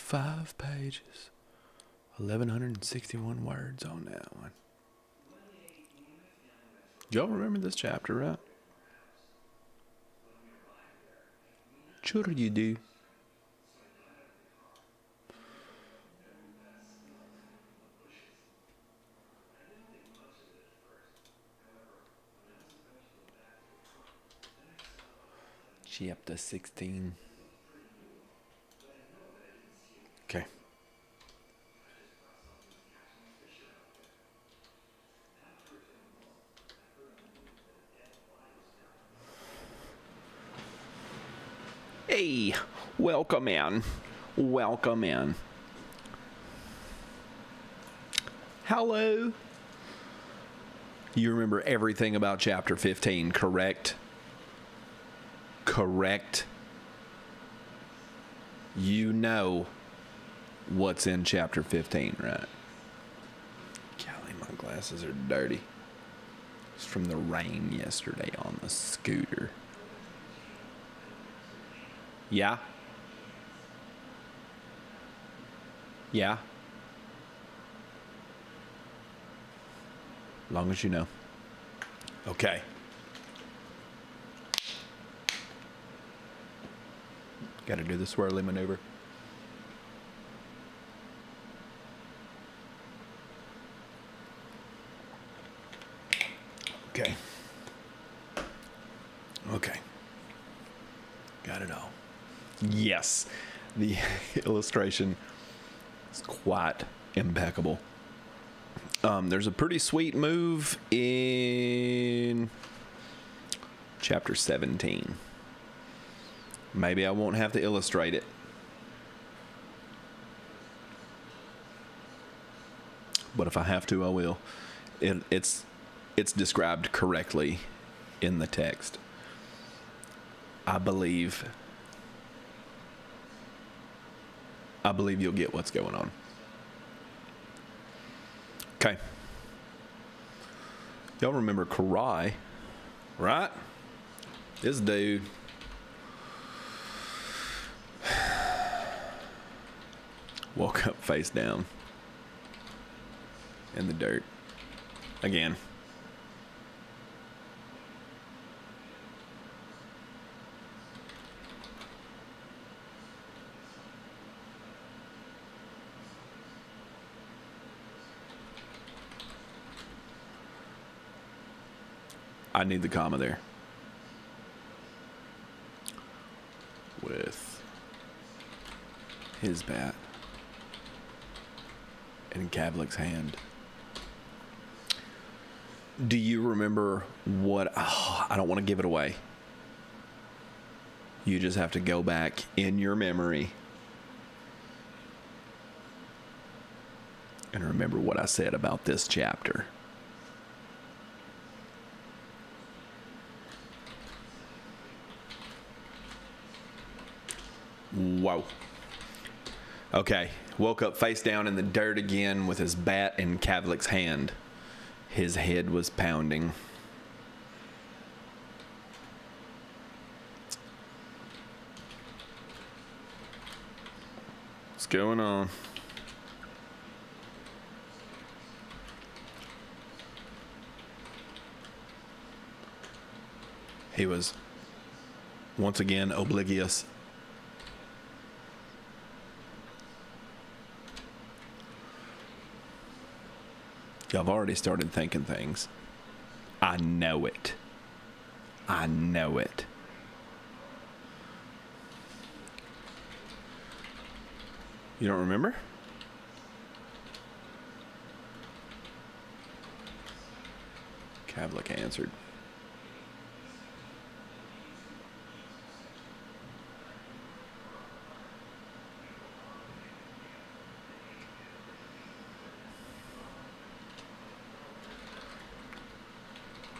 5 pages. 1,161 words on that one. Y'all remember this chapter, right? Sure you do. Chapter 16. Okay. Hey, welcome in. Welcome in. Hello. You remember everything about chapter 15, correct? Correct. You know what's in chapter 15, right? Golly, my glasses are dirty. It's from the rain yesterday on the scooter. Yeah? Yeah? Long as you know. Okay. Got to do the swirly maneuver. Okay. Okay. Got it all. Yes. The illustration is quite impeccable. There's a pretty sweet move in chapter 17. Maybe I won't have to illustrate it. But if I have to, I will. It's described correctly in the text. I believe you'll get what's going on. Okay. Y'all remember Khourai, right? This dude. Woke up face down in the dirt again. I need the comma there. With his bat in Kavlik's hand. Do you remember what? Oh, I don't want to give it away. You just have to go back in your memory and remember what I said about this chapter. Whoa. Okay. Woke up face down in the dirt again with his bat in Kavlik's hand. His head was pounding. What's going on? He was once again oblivious. Y'all already started thinking things. I know it. I know it. You don't remember? Kavlik answered.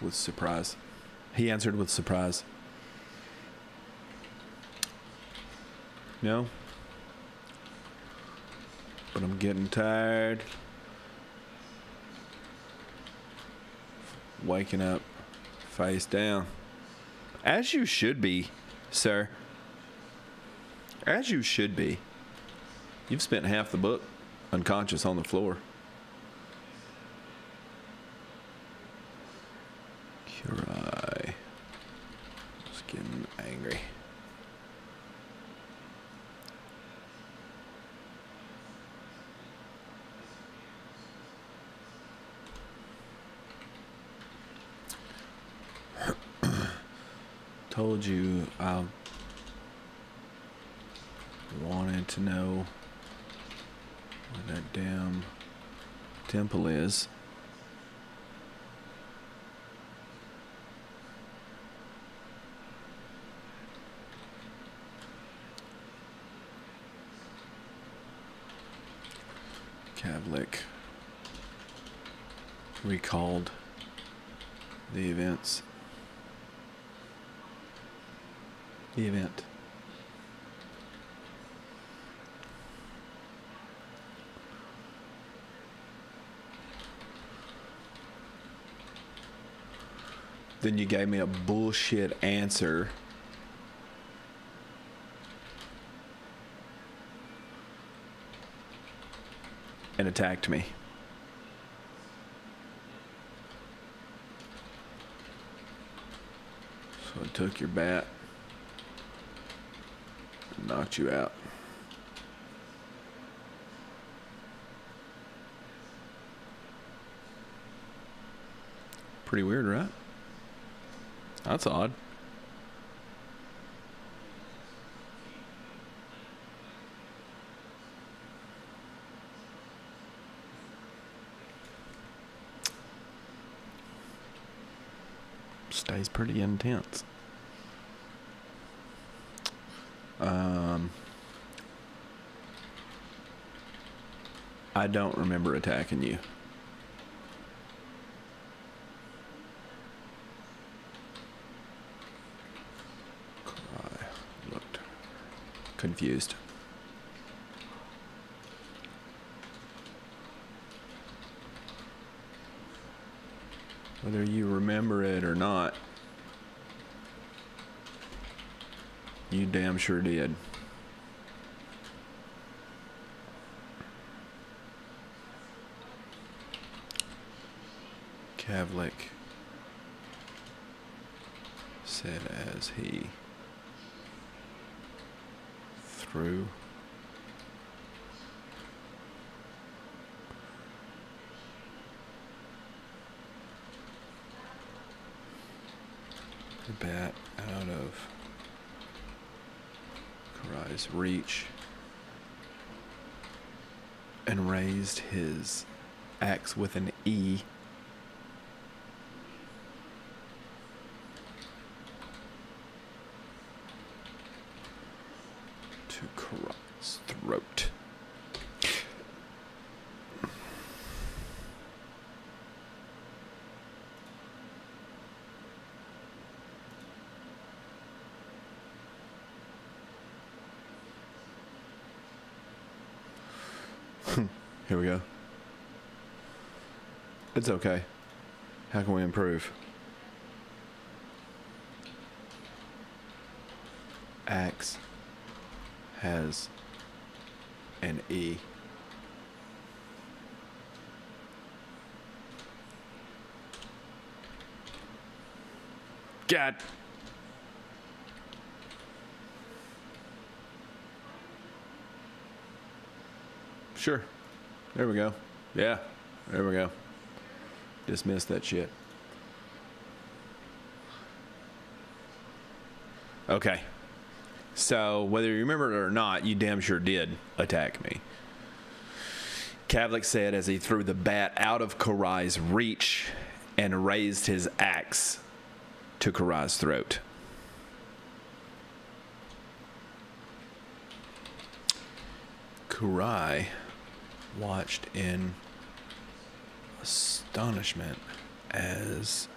With surprise. He answered with surprise. No? But I'm getting tired. Waking up face down. As you should be, sir. As you should be. You've spent half the book unconscious on the floor. Khourai. Just getting angry. Told you I wanted to know where that damn temple is. Kavlik recalled the events. The event. Then you gave me a bullshit answer. And attacked me. So I took your bat and knocked you out. Pretty weird, right? That's odd. Stays pretty intense. I don't remember attacking you. I looked confused. Whether you remember it or not, you damn sure did. Kavlik said as he threw the bat out of Khourai's reach and raised his axe with an E to Khourai's throat. Here we go. It's okay. How can we improve? Axe has an E. God. Sure. There we go. Yeah. There we go. Dismiss that shit. Okay. So, whether you remember it or not, you damn sure did attack me. Kavlik said as he threw the bat out of Khourai's reach and raised his axe to Khourai's throat. Khourai watched in astonishment as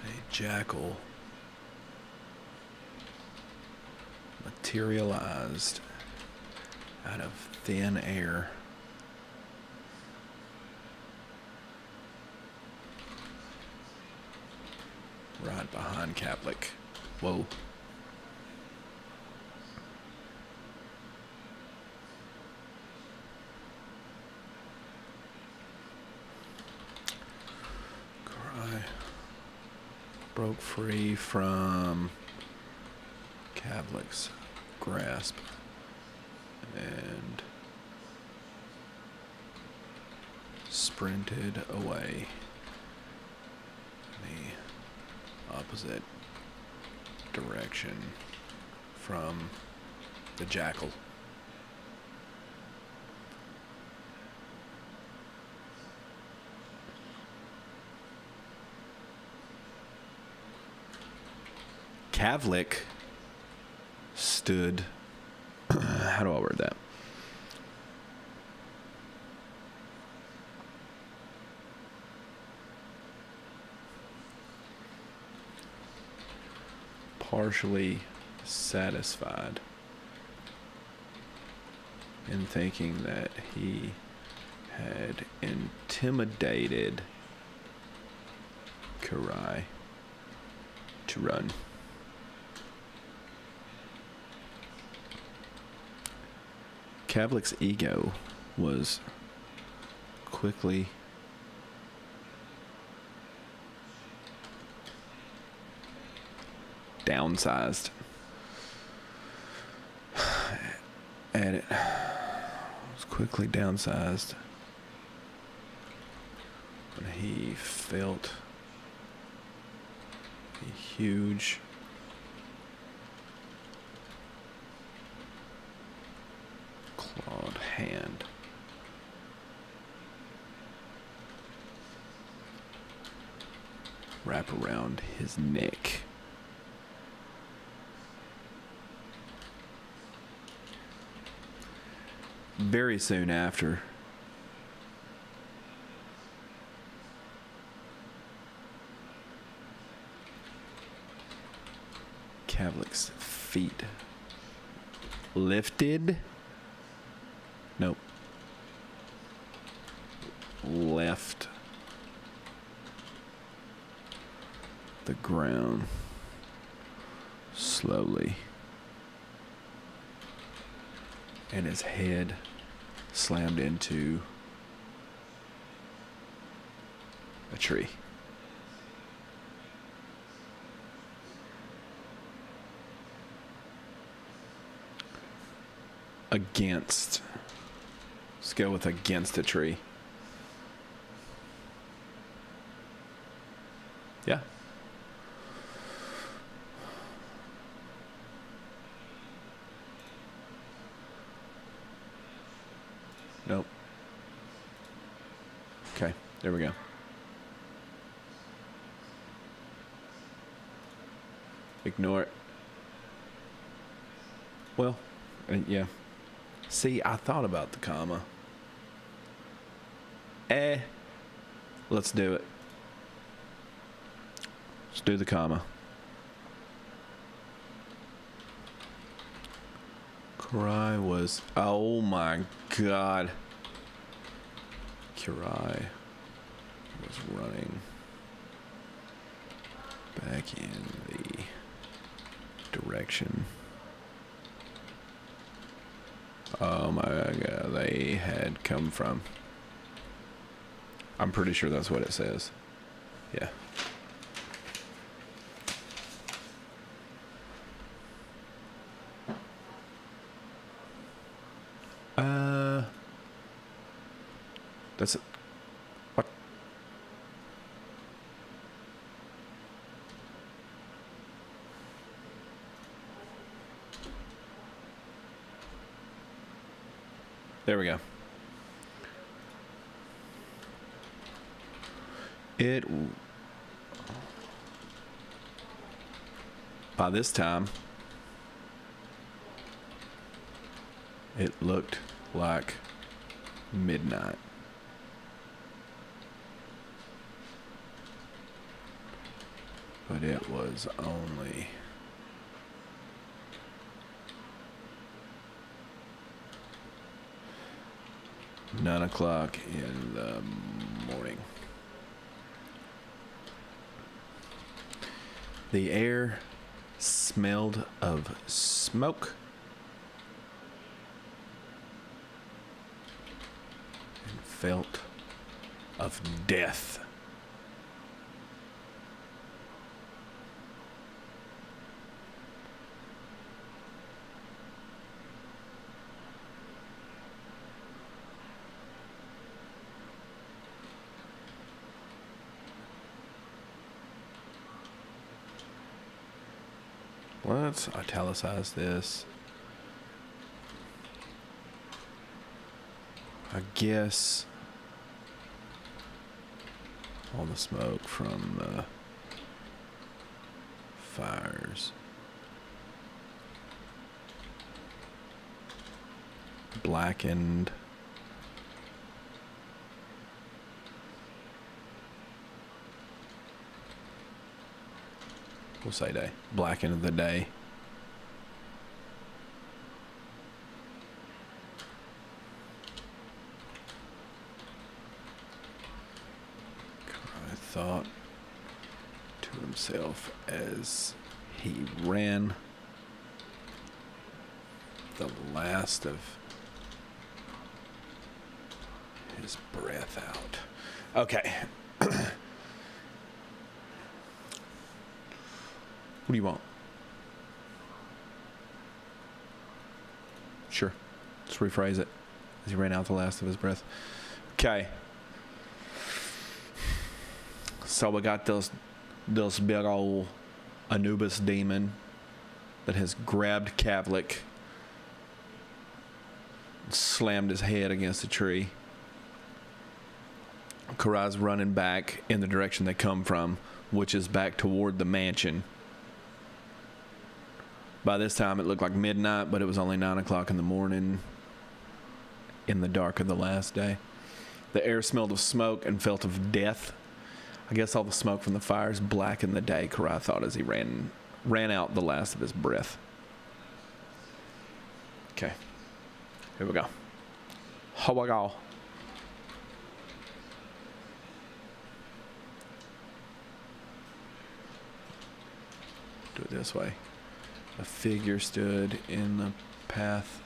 a jackal materialized out of thin air right behind Kavlik. Whoa. broke free from Kavlik's grasp and sprinted away in the opposite direction from the jackal. Kavlik stood. How do I word that? Partially satisfied in thinking that he had intimidated Khourai to run. Kavlik's ego was quickly downsized. And it was quickly downsized when he felt a huge clawed hand wrap around his neck. Very soon after, Kavlik's feet lifted. Nope. Left the ground slowly. And his head slammed into a tree. Against. Let's go with against a tree. Yeah. Nope. Okay, there we go. Ignore it. Well, yeah. See, I thought about the comma. Let's do it. Let's do the comma. Khourai was... Oh my God. Khourai was running back in the direction. Oh my God, they had come from. I'm pretty sure that's what it says. Yeah. That's it. What? There we go. By this time, it looked like midnight. But it was only nine o'clock in the morning. The air smelled of smoke and felt of death. Let's italicize this. I guess all the smoke from the fires blackened we'll say day. Blackened the day. Khourai thought to himself as he ran the last of his breath out. Okay. What do you want? Sure. Let's rephrase it. As he ran out the last of his breath. Okay. So we got this big old Anubis demon that has grabbed Kavlik, slammed his head against a tree. Khourai's running back in the direction they come from, which is back toward the mansion. By this time, it looked like midnight, but it was only 9 o'clock in the morning in the dark of the last day. The air smelled of smoke and felt of death. I guess all the smoke from the fires blackened the day, Khourai thought as he ran out the last of his breath. Okay. Here we go. Here we go. Do it this way. A figure stood in the path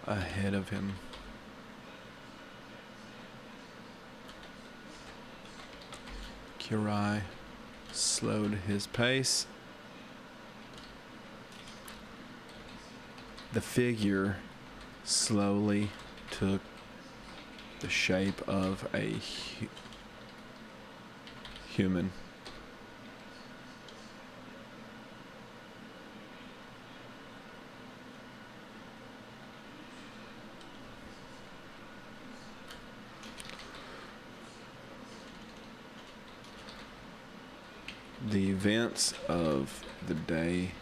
ahead of him. Khourai slowed his pace. The figure slowly took the shape of a human. The events of the day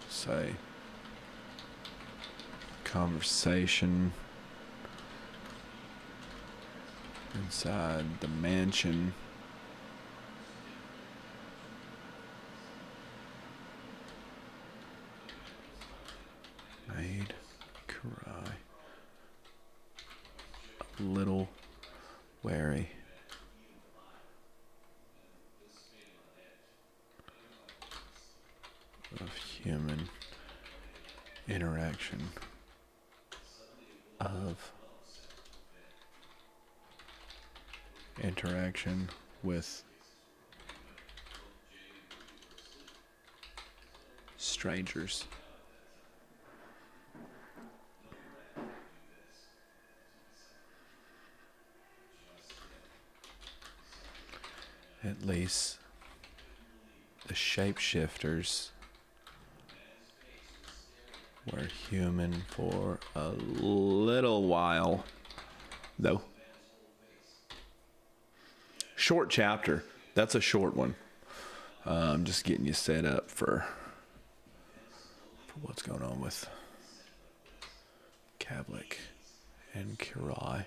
say conversation inside the mansion made Khourai a little wary. Of human interaction, with strangers. At least the shapeshifters were human for a little while, though. Short chapter. That's a short one. I'm just getting you set up for what's going on with Kavlik and Khourai,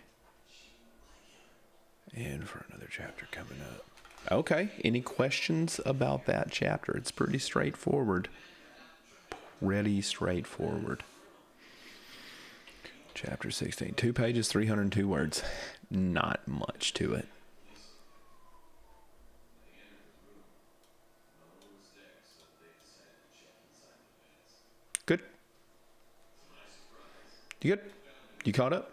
and for another chapter coming up. Okay, any questions about that chapter? It's pretty straightforward. Pretty straightforward. Chapter 16. 2 pages, 302 words. Not much to it. Good? You good? You caught up?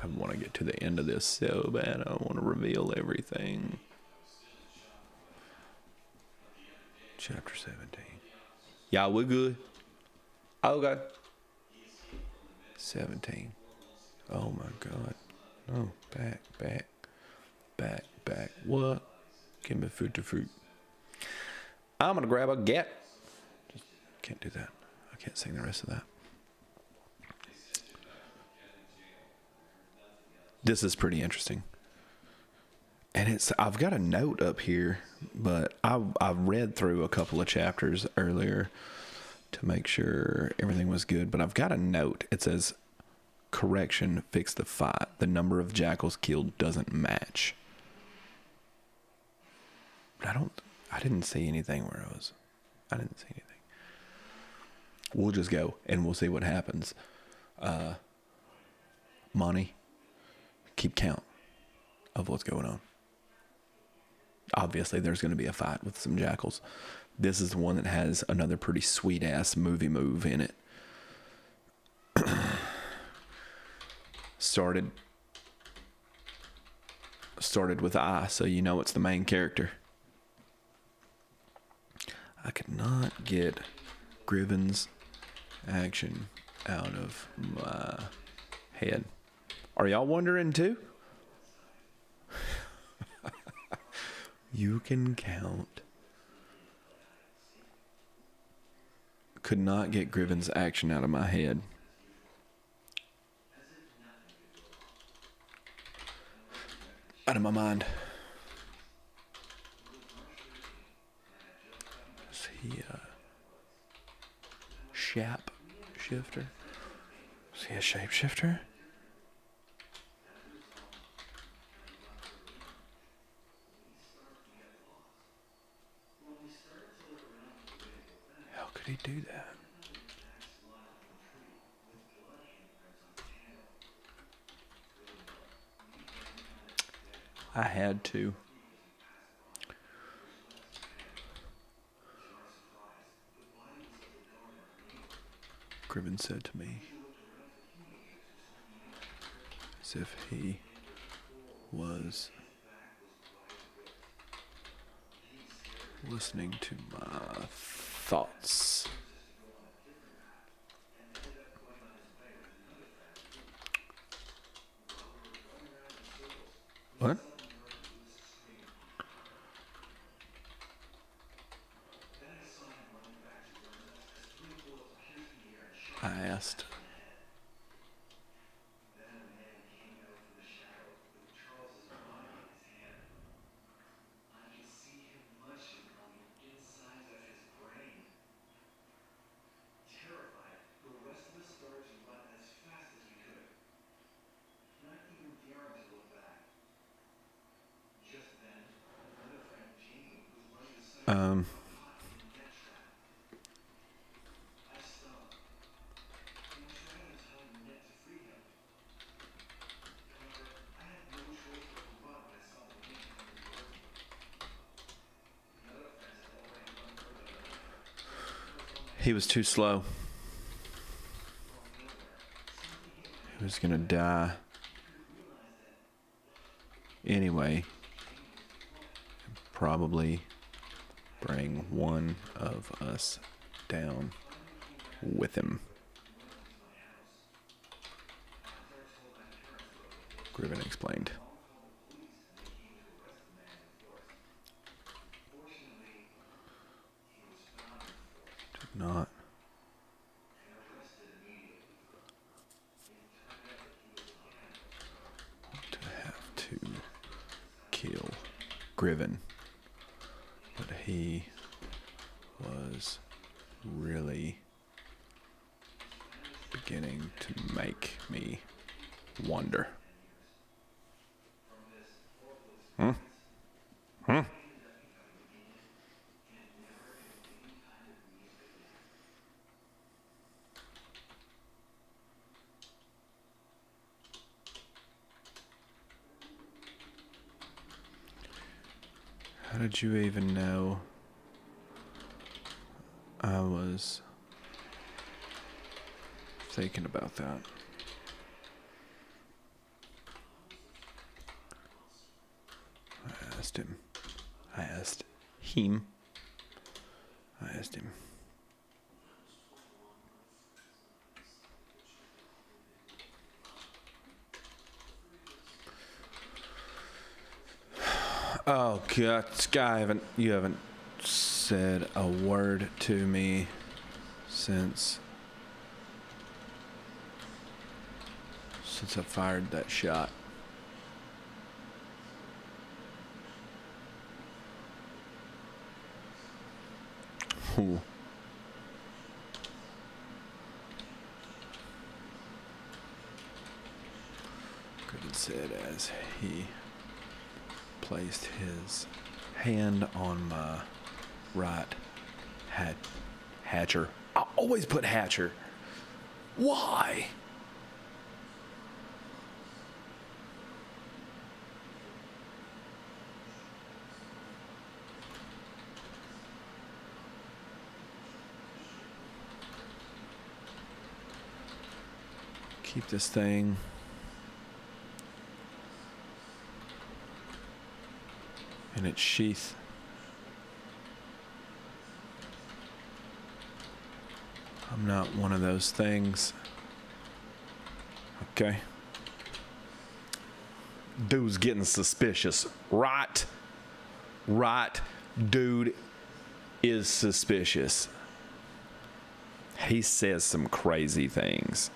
I want to get to the end of this so bad. I want to reveal everything. Chapter 17. Yeah, we're good. Okay. 17. Oh my God. Oh, back. What? Give me food to fruit. I'm going to grab a get. Just can't do that. I can't sing the rest of that. This is pretty interesting. And I've got a note up here, but I've read through a couple of chapters earlier to make sure everything was good. But I've got a note. It says, correction, fix the fight. The number of jackals killed doesn't match. But I didn't see anything where I didn't see anything. We'll just go and we'll see what happens. Monty, keep count of what's going on. Obviously, there's going to be a fight with some jackals. This is the one that has another pretty sweet-ass movie move in it. Started with I, so you know it's the main character. I could not get Griven's action out of my head. Are y'all wondering too? You can count. Could not get Griven's action out of my head. Out of my mind. Is he a shapeshifter? Is he a shapeshifter? How could he do that? I had to. Griven said to me, as if he was listening to my thoughts. What? I asked. He was too slow. He was gonna die. Anyway, probably bring one of us down with him. Griven explained. Did not want to have to kill Griven, but he was really beginning to make me wonder. How did you even know I was thinking about that? I asked him. I asked him. Oh God, Sky, you haven't said a word to me since I fired that shot. Ooh. Griffin said as he placed his hand on my right hatcher. I always put hatcher. Why? Keep this thing in its sheath. I'm not one of those things. Okay. Dude's getting suspicious. Right. Dude is suspicious. He says some crazy things.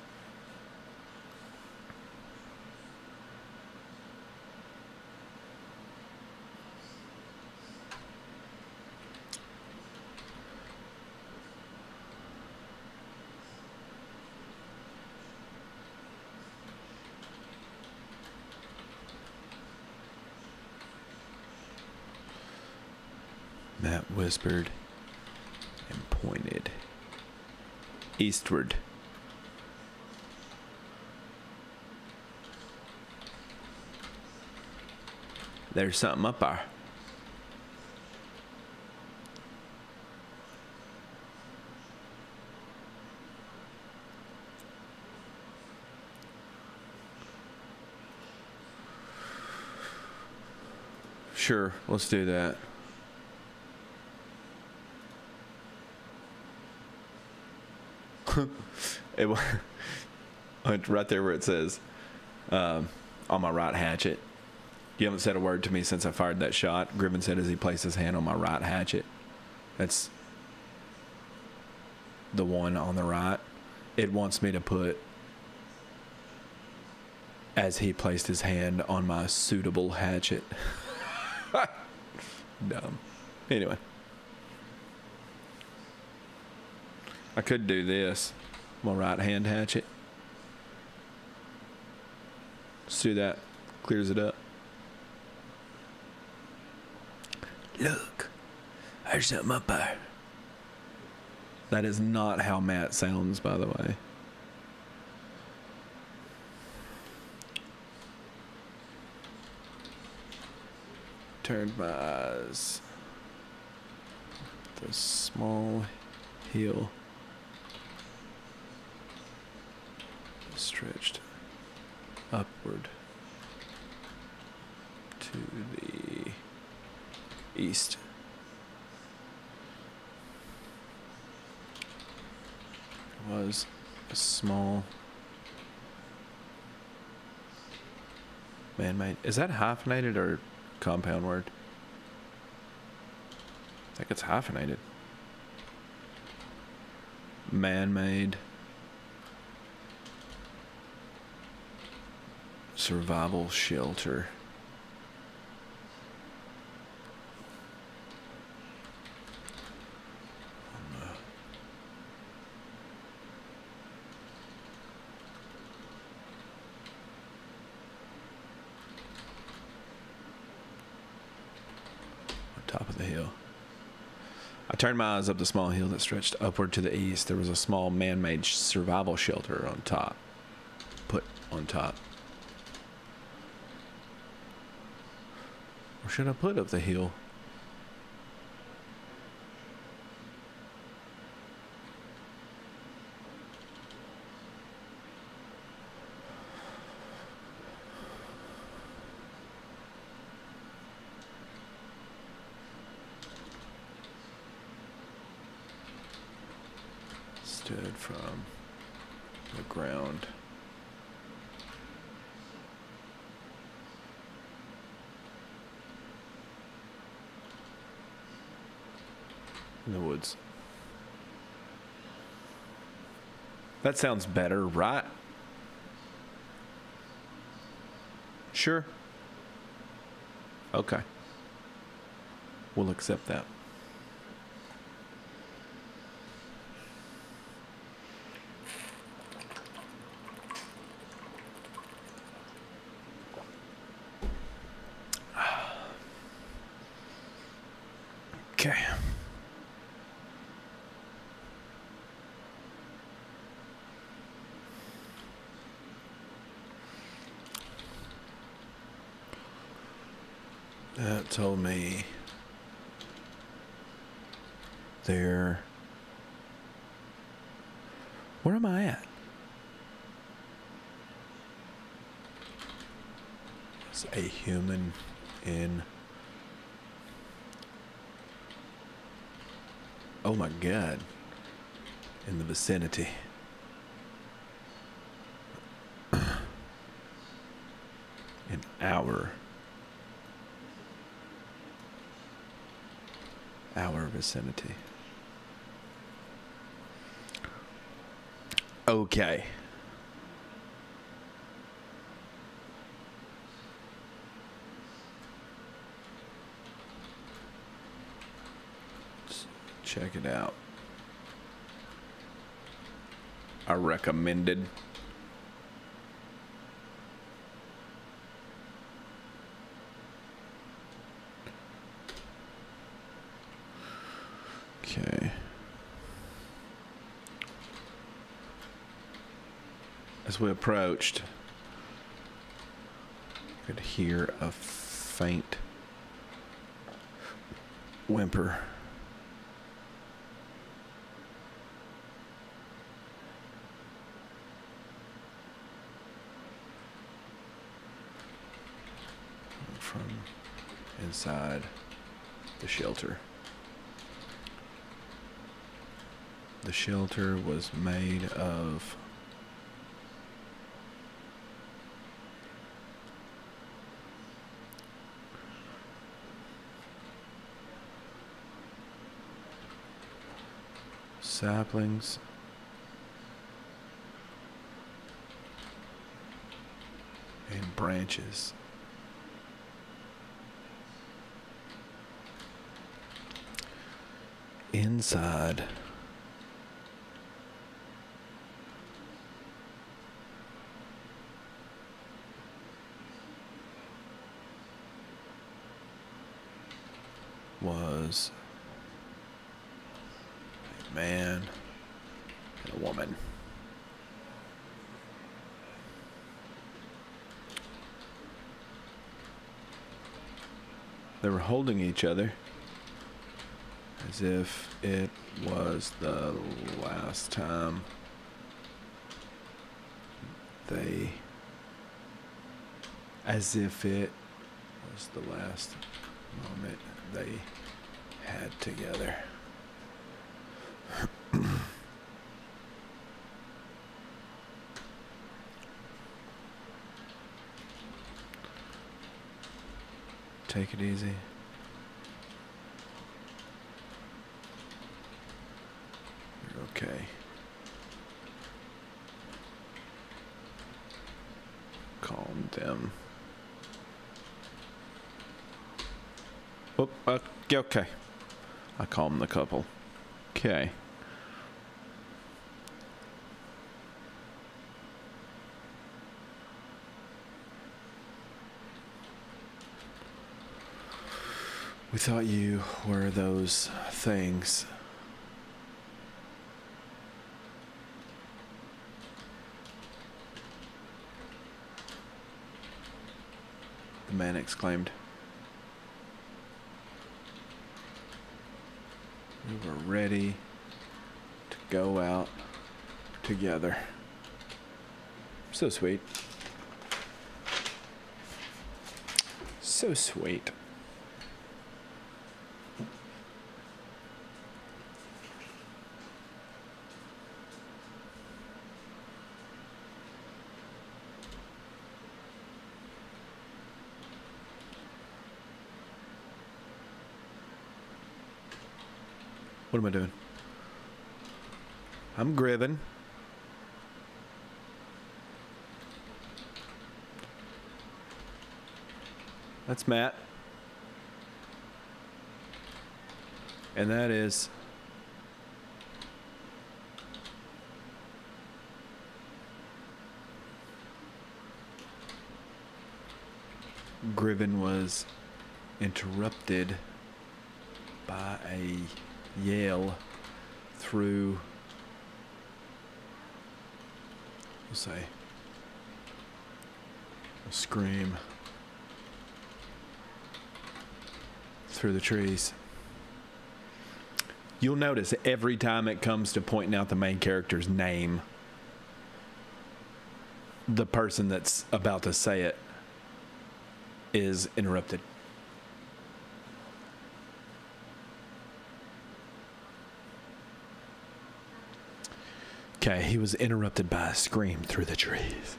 Matt whispered and pointed eastward. There's something up there. Sure, let's do that. Right there where it says on my right hatchet. You haven't said a word to me since I fired that shot. Griffin said as he placed his hand on my right hatchet. That's the one on the right. It wants me to put as he placed his hand on my suitable hatchet. Dumb. Anyway. I could do this. My right hand hatchet. Let's do that. Clears it up. Look. There's something up there. That is not how Matt sounds, by the way. Turned my eyes. The small hill. Stretched upward to the east. It was a small man-made. Is that hyphenated or compound word? I think it's hyphenated. Man-made survival shelter. On top of the hill. I turned my eyes up the small hill that stretched upward to the east. There was a small man-made survival shelter on top. Put on top. Or should I put up the hill? Stood from the ground. in the woods. That sounds better, right? Sure. Okay. We'll accept that. Okay. That told me there. Where am I at? It's a human in. Oh my God. In the vicinity. In our vicinity. Okay. Let's check it out. I recommended. Okay. As we approached, I could hear a faint whimper. From inside the shelter. The shelter was made of saplings and branches. Inside was a man and a woman. They were holding each other as if it was the last time as if it was the last moment they had together. Take it easy. You're okay. Calm them. Oh, okay. I calmed the couple. Okay. We thought you were those things. The man exclaimed. We were ready to go out together. So sweet. So sweet. What am I doing? I'm Griven. That's Matt. And that is Griven was interrupted by a yell through, we'll say, a scream through the trees. You'll notice every time it comes to pointing out the main character's name, the person that's about to say it is interrupted. Okay, he was interrupted by a scream through the trees.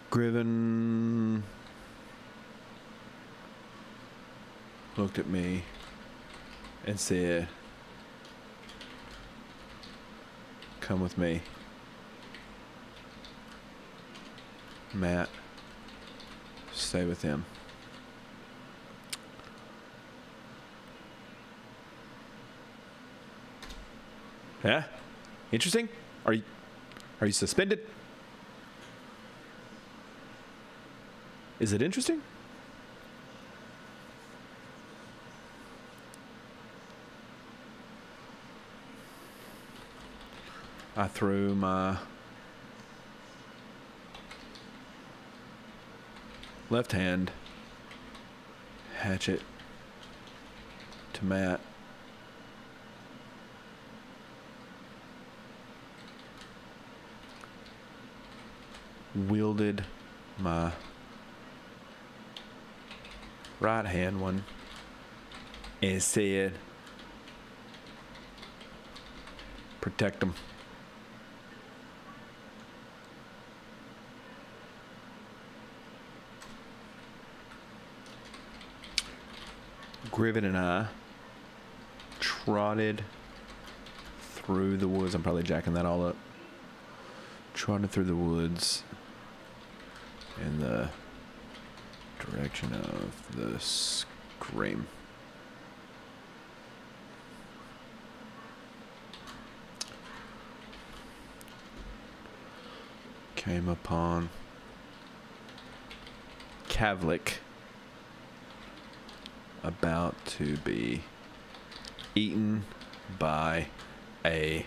Griven looked at me and said, "Come with me, Matt. Stay with him." Yeah? Interesting? Are you suspended? Is it interesting? I threw my left hand hatchet to Matt. Wielded my right hand one and said, "Protect them." Griven and I trotted through the woods. I'm probably jacking that all up. Trotted through the woods in the direction of the scream. Came upon Kavlik about to be eaten by a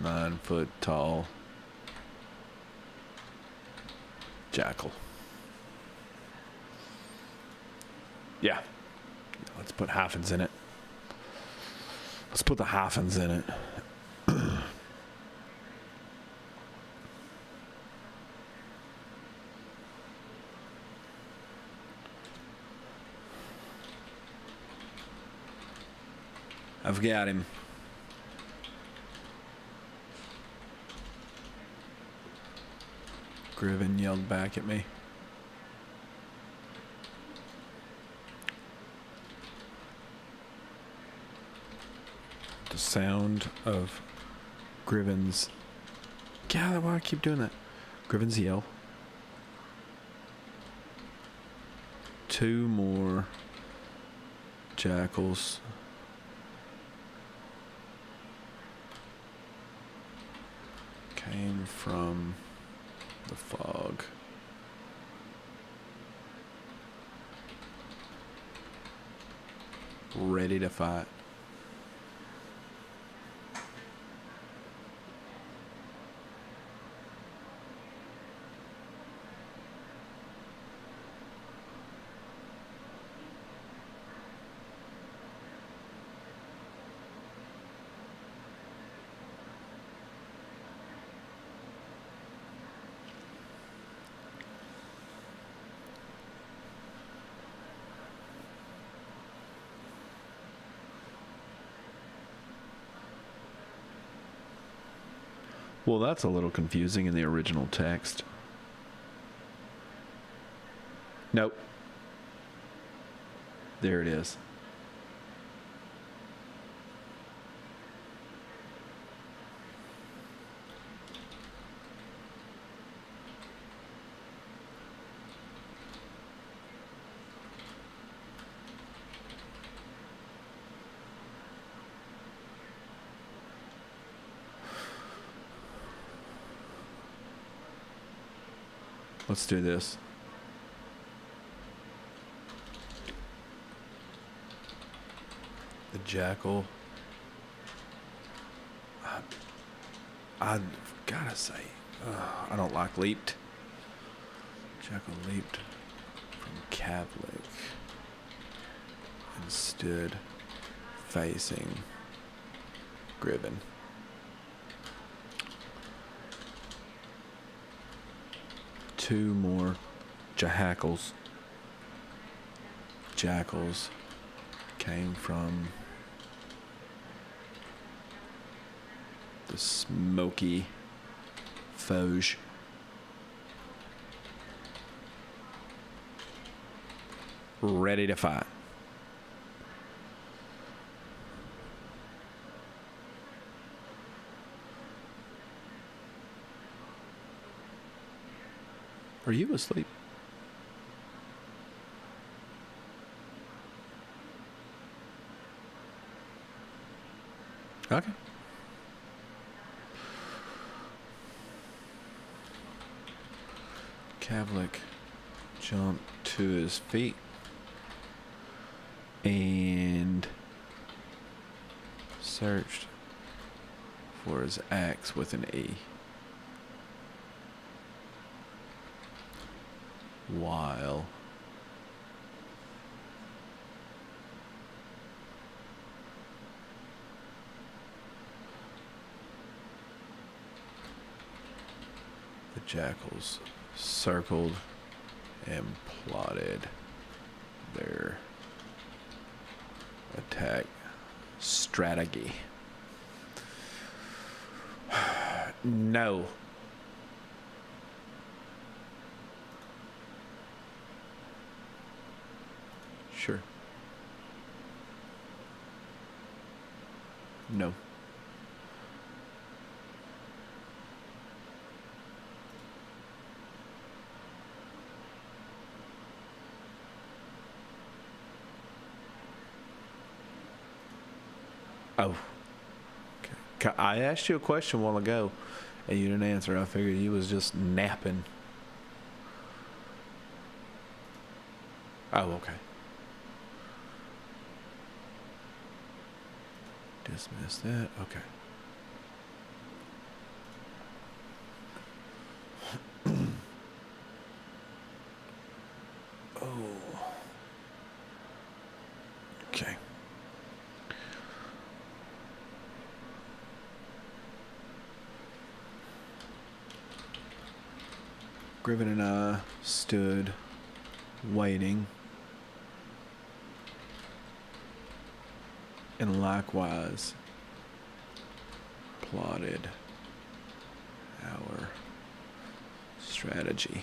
nine-foot-tall jackal. Yeah. Let's put hyphens in it. Let's put the hyphens in it. I've got him. Griven yelled back at me. The sound of Griven's... God, why do I keep doing that? Griven's yell. Two more jackals came from the fog. Ready to fight. Well, that's a little confusing in the original text. Nope. There it is. Let's do this. The jackal. I gotta say, I don't like leaped. Jackal leaped from Kavlik and stood facing Griven. Two more jackals came from the smoky Foge. Ready to fight. Are you asleep? Okay. Kavlik jumped to his feet and searched for his axe with an E. While the jackals circled and plotted their attack strategy. No. Sure. No. Oh. Okay. I asked you a question a while ago, and you didn't answer. I figured you was just napping. Oh, okay. Dismiss that. Okay. Oh. Okay. Griven and I stood waiting, and likewise plotted our strategy.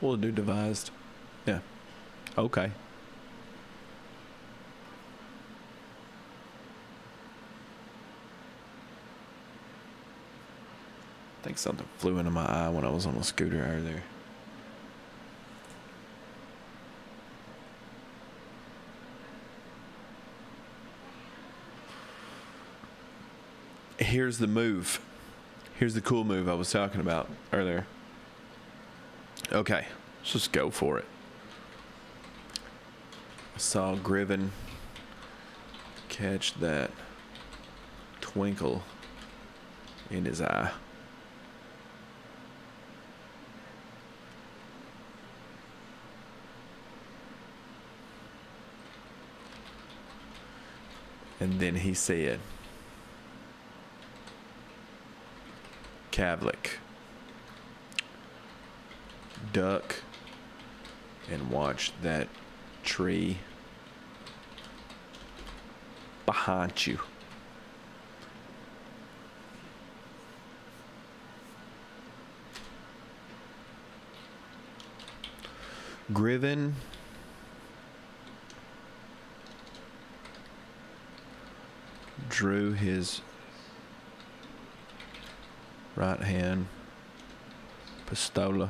We'll do devised. Yeah. Okay. I think something flew into my eye when I was on the scooter earlier. Here's the move. Here's the cool move I was talking about earlier. Okay, let's just go for it. I saw Griven catch that twinkle in his eye. And then he said, Kavlik, duck and watch that tree behind you. Griven drew his right hand pistola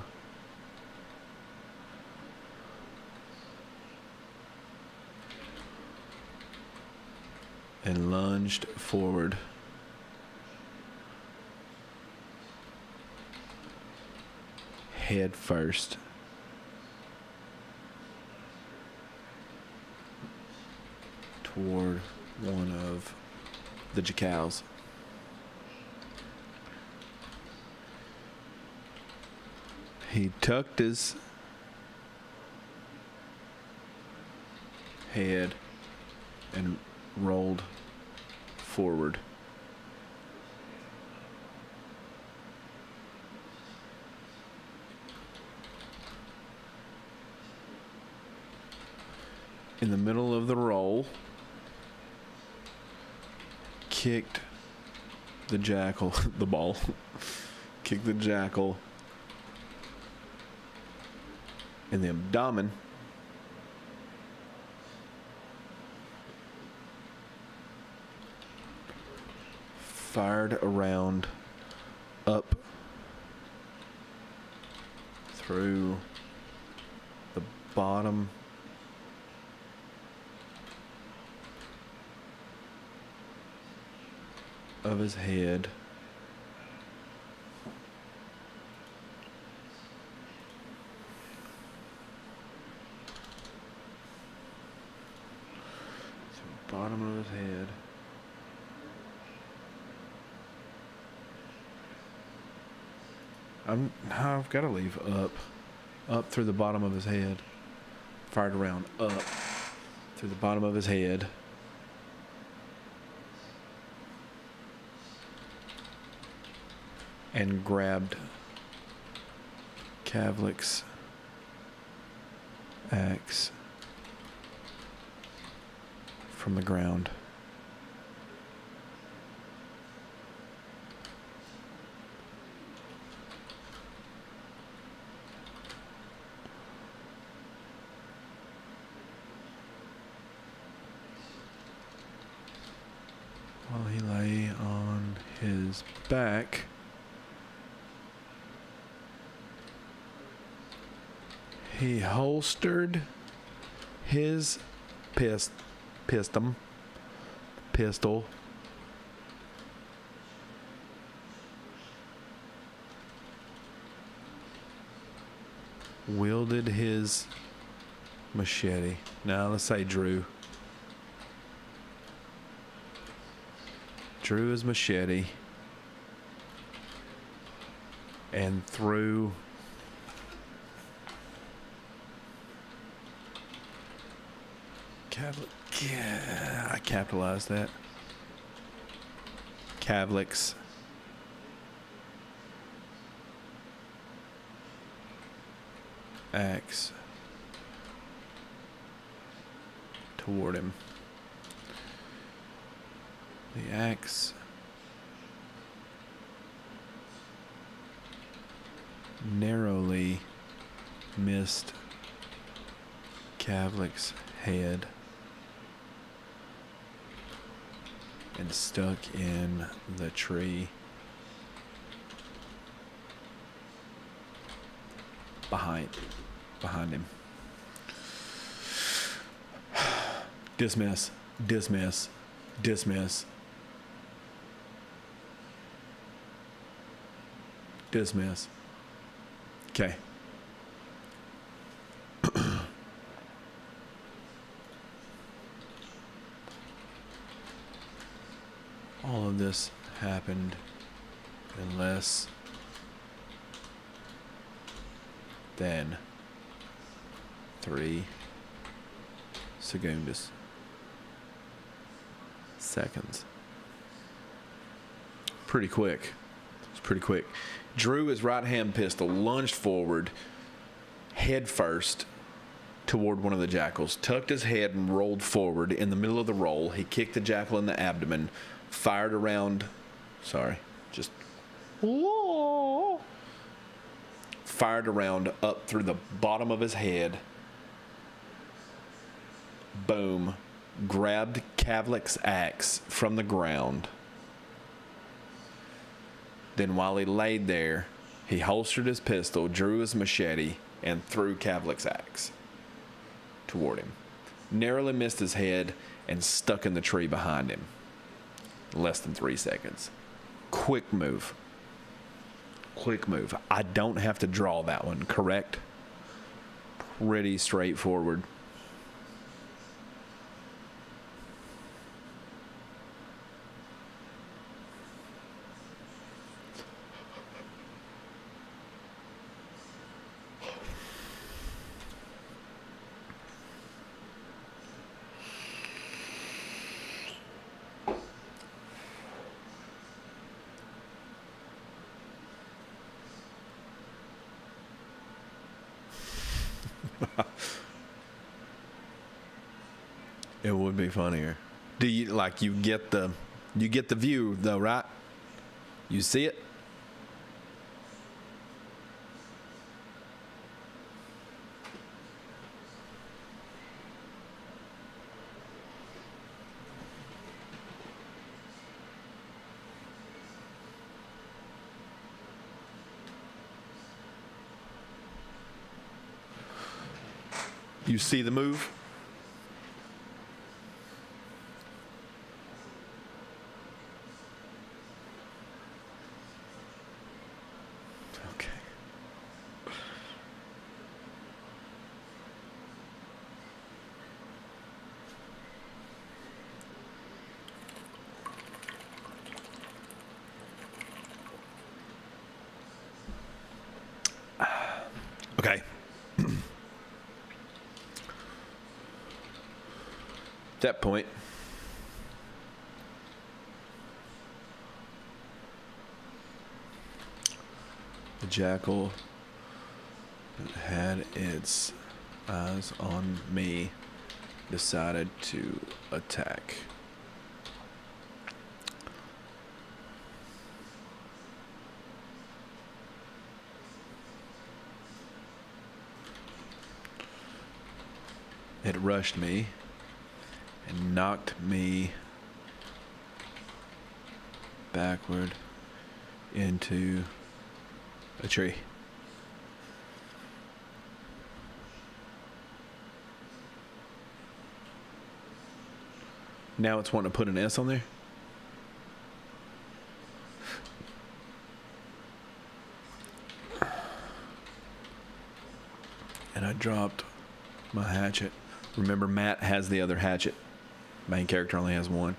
and lunged forward. Head first. Toward one of the jacals. He tucked his head and rolled forward. In the middle of the roll, kicked the jackal, the ball, kicked the jackal in the abdomen. Fired around up through the bottom of his head. Bottom of his head. I've got to leave up through the bottom of his head. Fired around up through the bottom of his head. And grabbed Kavlik's axe from the ground. While he lay on his back, he holstered his pistol, wielded his machete. Now let's say drew his machete and threw yeah, I capitalized that. Kavlik's axe toward him. The axe narrowly missed Kavlik's head and stuck in the tree behind him. Dismiss. Okay. All of this happened in less than 3 seconds. Pretty quick. It's pretty quick. Drew his right hand pistol, lunged forward, head first, toward one of the jackals, tucked his head, and rolled forward. In the middle of the roll, he kicked the jackal in the abdomen, fired around. Just fired around up through the bottom of his head. Boom. Grabbed Kavlik's axe from the ground. Then while he laid there, he holstered his pistol, drew his machete, and threw Kavlik's axe toward him. Narrowly missed his head and stuck in the tree behind him. Less than 3 seconds. Quick move. I don't have to draw that one, correct? Pretty straightforward. It would be funnier. Do you you get the view though, right? You see it? You see the move? Okay. At that point, the jackal had its eyes on me, decided to attack. It rushed me and knocked me backward into a tree. Now it's wanting to put an S on there. And I dropped my hatchet. Remember, Matt has the other hatchet. Main character only has one.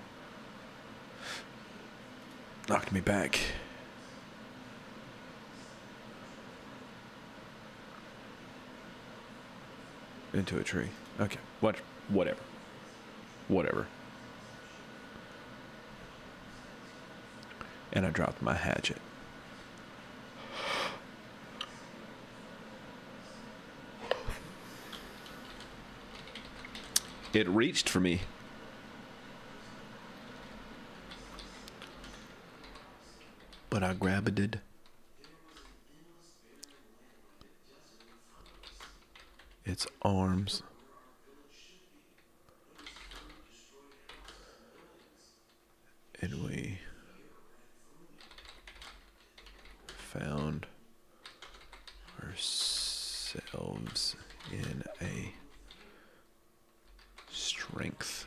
Knocked me back. Into a tree. Okay. Whatever. And I dropped my hatchet. It reached for me. But I grabbed it. Its arms. And we found ourselves in a strength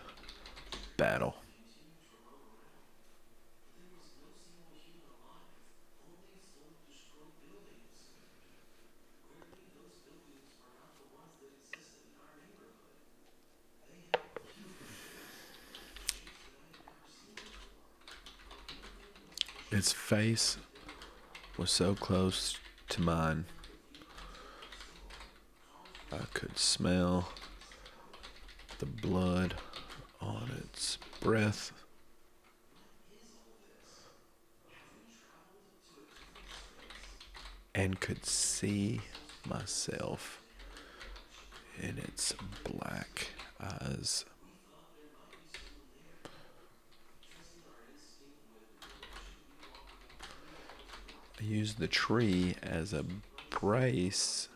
battle. Its face was so close to mine. I could smell the blood on its breath. And could see myself in its black eyes. I used the tree as a brace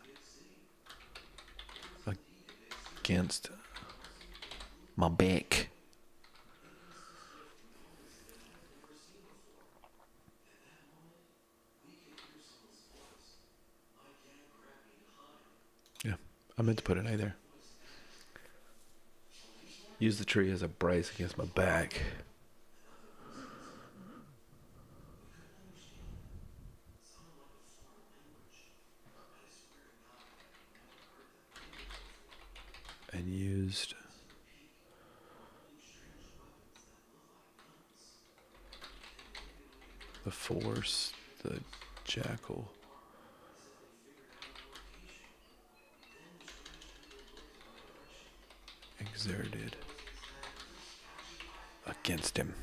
against my back. Yeah, I meant to put an A there. Use the tree as a brace against my back. And used the force, the jackal, exerted against him.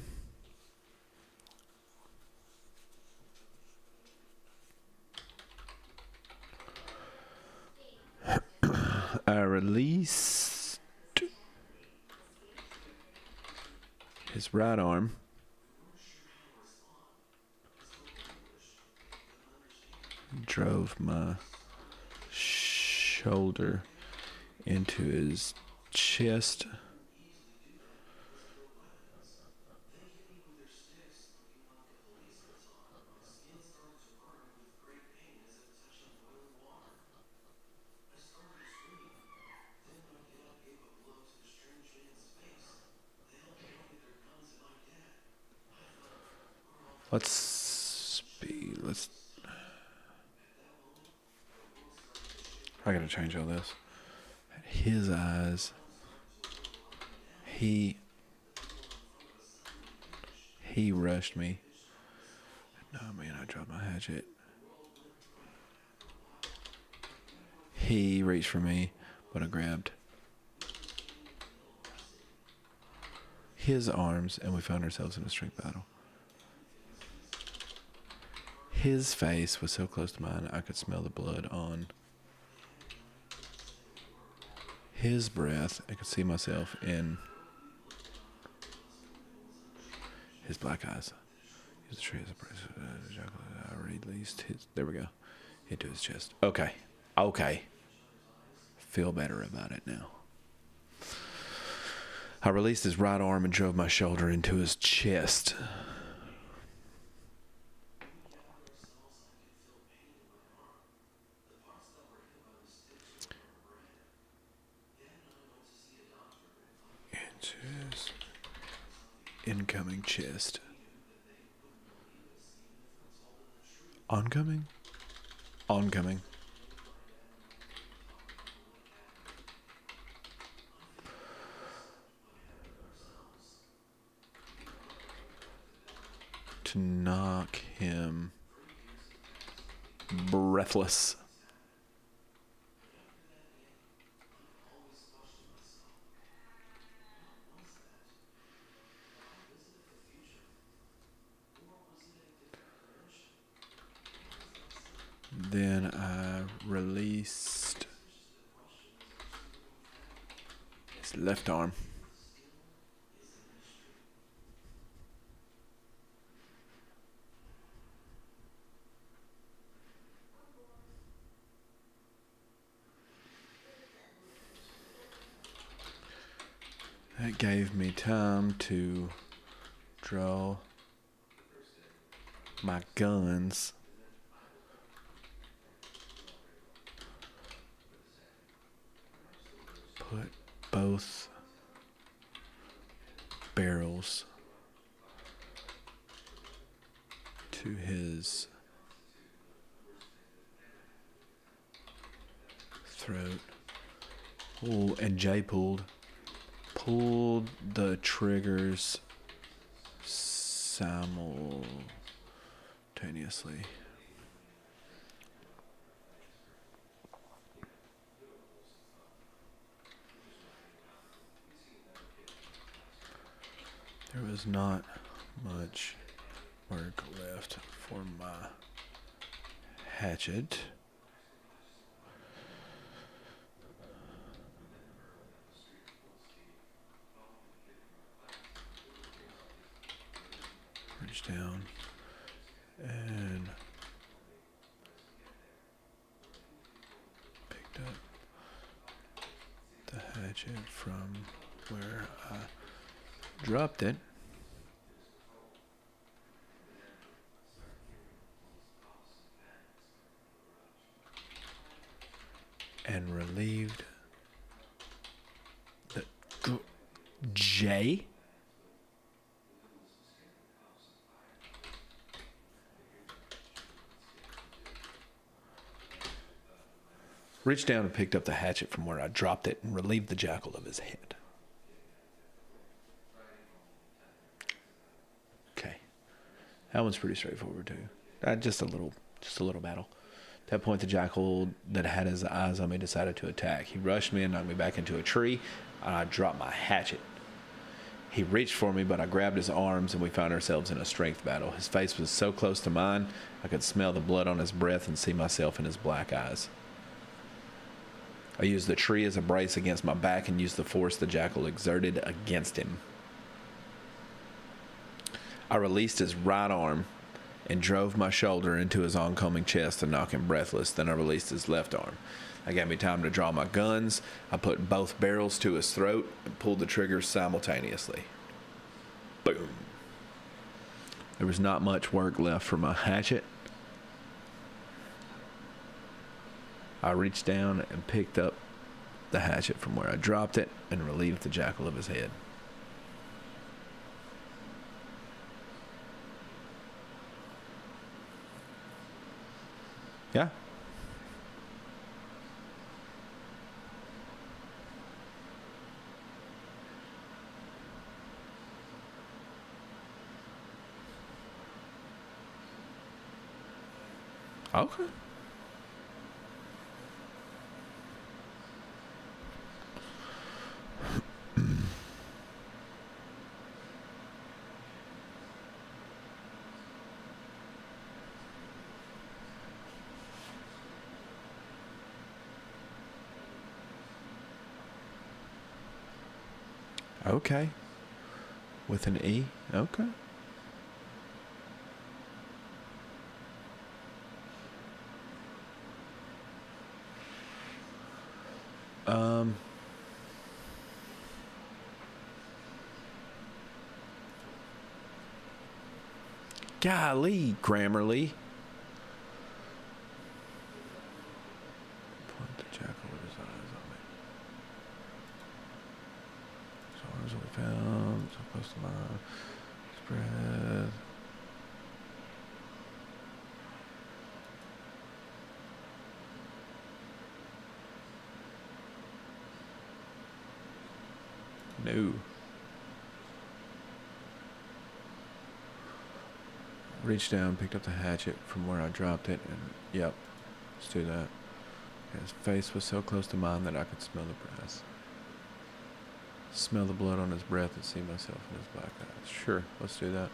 I released his right arm. Drove my shoulder into his chest. Let's I gotta change all this. His eyes. He rushed me. No, man, I dropped my hatchet. He reached for me, but I grabbed his arms, and we found ourselves in a strength battle. His face was so close to mine, I could smell the blood on his breath. I could see myself in his black eyes. Use the tree as a brace. I released his. There we go. Into his chest. Okay. Feel better about it now. I released his right arm and drove my shoulder into his chest. Into his incoming chest. Oncoming? Oncoming. To knock him breathless. Then I released his left arm. That gave me time to draw my guns. Put both barrels to his throat. Oh, and Jay pulled the triggers simultaneously. There was not much work left for my hatchet. reached down and picked up the hatchet from where I dropped it. And relieved the J. Reached down and picked up the hatchet from where I dropped it and relieved the jackal of his head. Okay. That one's pretty straightforward too. Just a little battle. At that point, the jackal that had his eyes on me decided to attack. He rushed me and knocked me back into a tree, and I dropped my hatchet. He reached for me, but I grabbed his arms, and we found ourselves in a strength battle. His face was so close to mine, I could smell the blood on his breath and see myself in his black eyes. I used the tree as a brace against my back and used the force the jackal exerted against him. I released his right arm and drove my shoulder into his oncoming chest to knock him breathless. Then I released his left arm. That gave me time to draw my guns. I put both barrels to his throat and pulled the triggers simultaneously. Boom. There was not much work left for my hatchet. I reached down and picked up the hatchet from where I dropped it and relieved the jackal of his head. Yeah. Okay. Okay. With an E? Okay. Golly, Grammarly. Point the jackal with his eyes on me. So arms will be found, so close to mine. Spread. No. Reached down, picked up the hatchet from where I dropped it, and yep, let's do that. His face was so close to mine that I could smell the breath. Smell the blood on his breath and see myself in his black eyes. Sure, let's do that.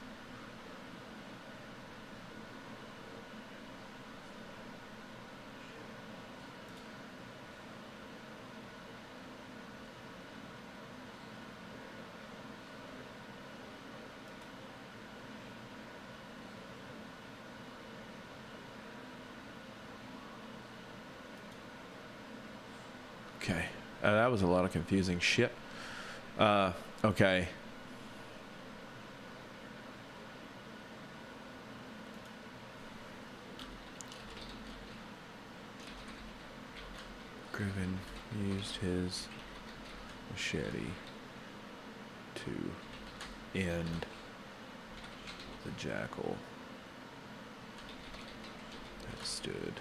Okay. That was a lot of confusing shit. Okay. Griffin used his machete to end the jackal that stood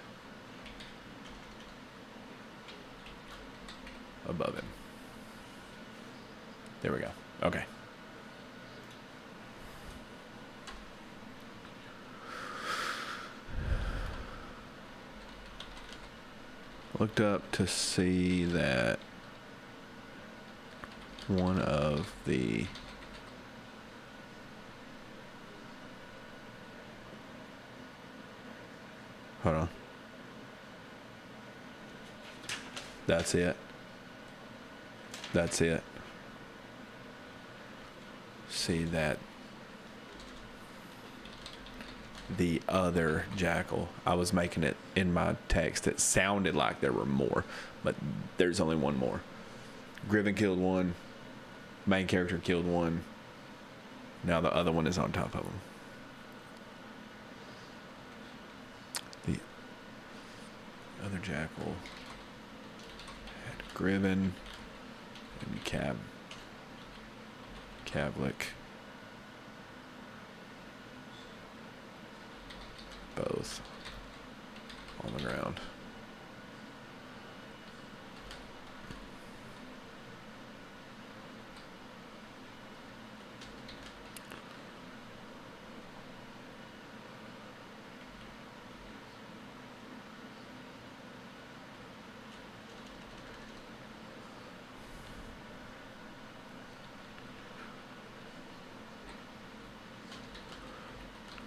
above him. There we go. Okay. Looked up to see that one of the hold on. That's it. That's it. See that the other jackal. I was making it in my text. It sounded like there were more, but there's only one more. Griven killed one. Main character killed one. Now the other one is on top of him. The other jackal had Griven and Kavlik. Both on the ground.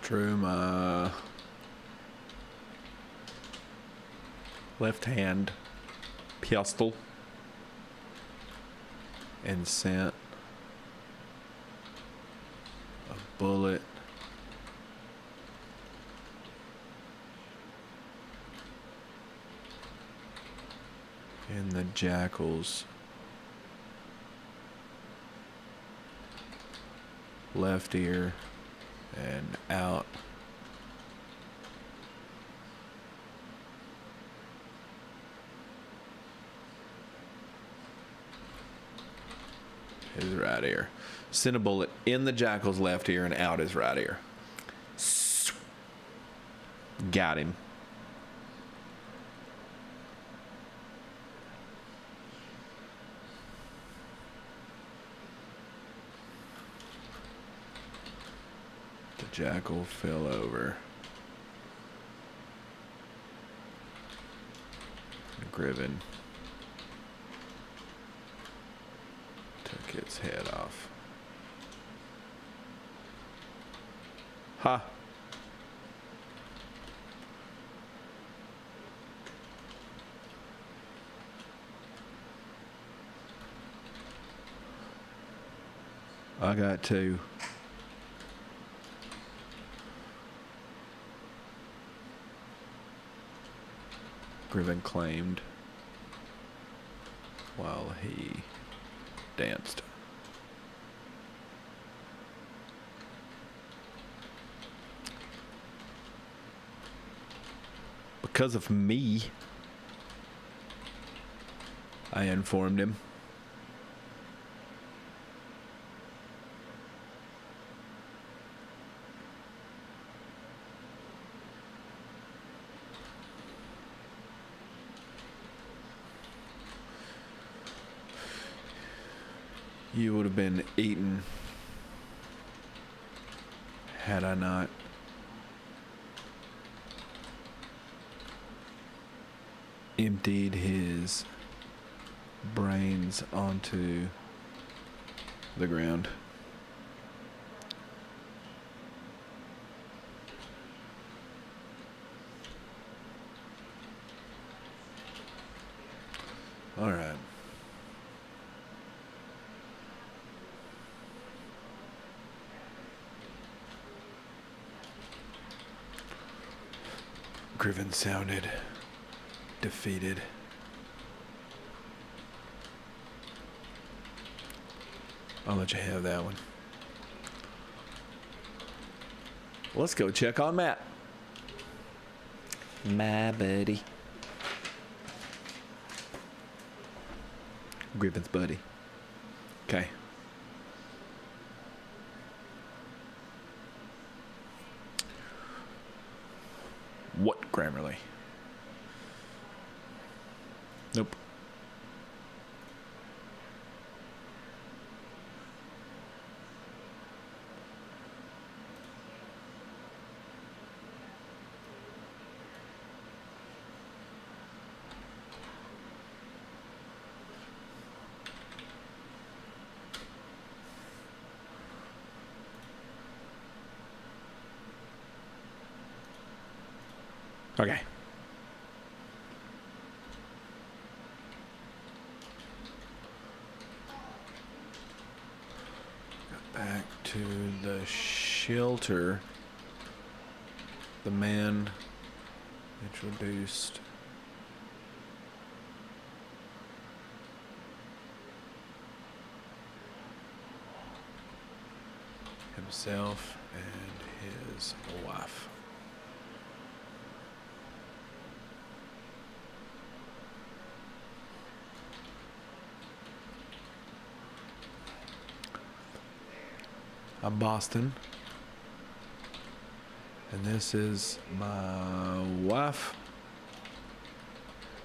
Drew my left hand pistol and sent a bullet in the jackal's left ear and out his right ear. Sent a bullet in the jackal's left ear and out his right ear. Got him. The jackal fell over. Griven took its head off. Ha! I got two. Griven claimed while he danced. Because of me, I informed him. You would have been eaten had I not emptied his brains onto the ground. All right. Griven sounded defeated. I'll let you have that one. Let's go check on Matt. My buddy. Griven's buddy. Okay. What Grammarly? Nope. Okay. Got back to the shelter. the man introduced himself and his wife. I'm Boston, and this is my wife,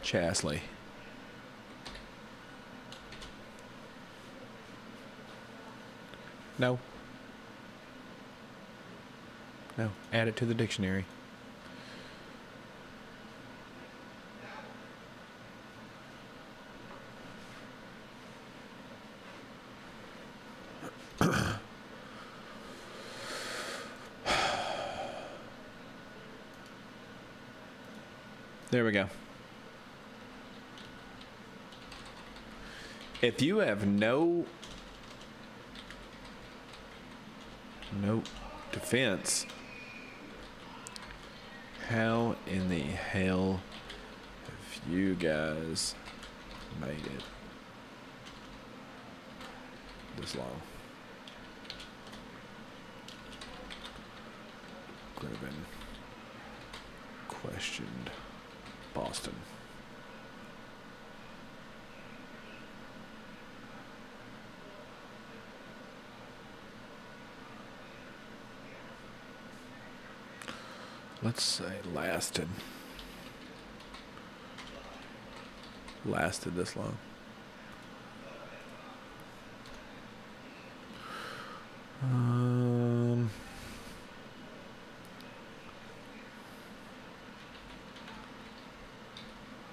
Chasley. No. Add it to the dictionary. There we go. If you have no defense, how in the hell have you guys made it this long? Griven questioned Boston. Let's say lasted this long.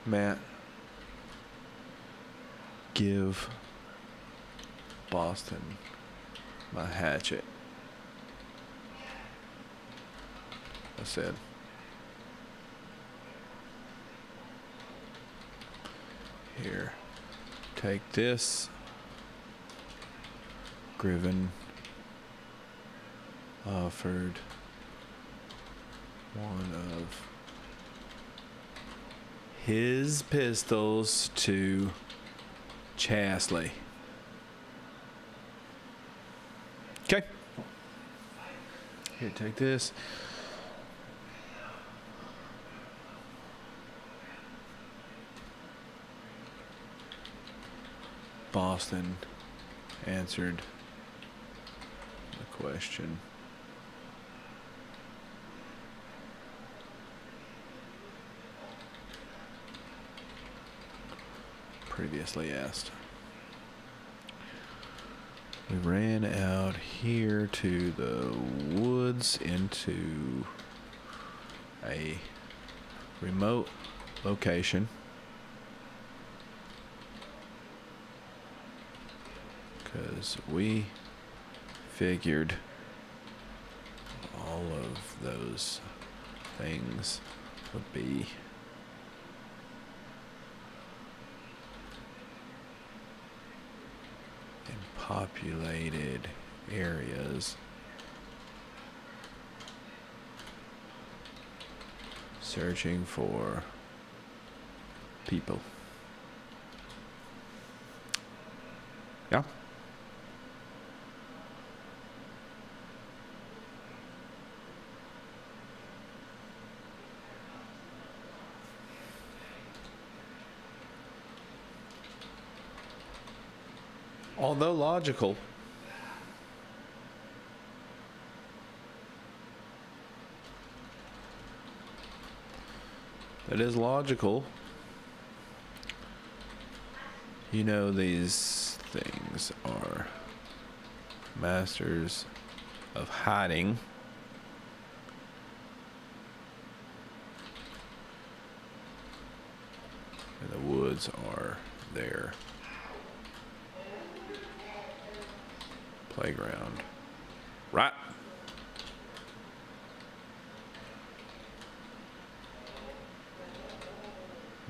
Matt, give Boston my hatchet. I said. Here, take this. Griven offered one of his pistols to Chasley. Okay. Here, take this. Boston answered the question. Previously asked. We ran out here to the woods into a remote location. Because we figured all of those things would be in populated areas, searching for people. Yeah. Although logical, it is logical. You know, these things are masters of hiding. And the woods are their playground. Right.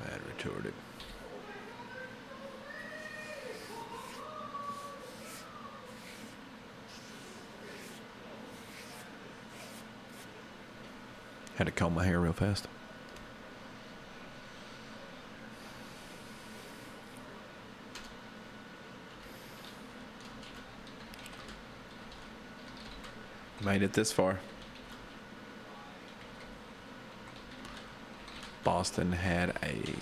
Matt retorted. Had to comb my hair real fast. Made it this far. Boston had a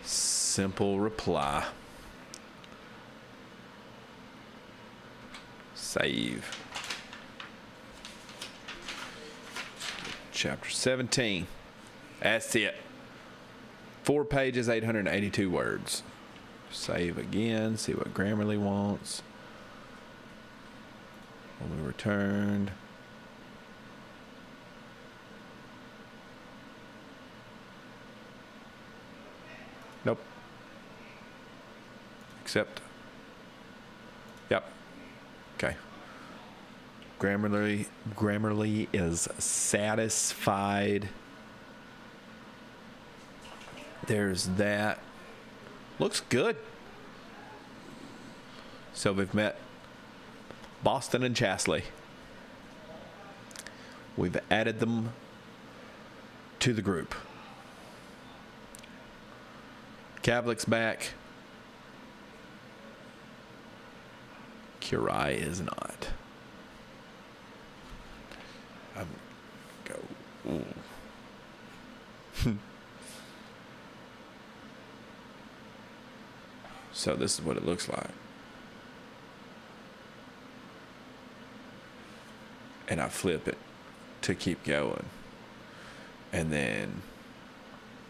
simple reply. Save. Chapter 17. That's it. 4 pages, 882 words. Save again. See what Grammarly wants. When we returned. Nope. Accept. Yep. Okay. Grammarly is satisfied. There's that. Looks good. So we've met Boston and Chasley. We've added them to the group. Kavlik's back. Khourai is not. I'm go. So this is what it looks like. And I flip it to keep going. And then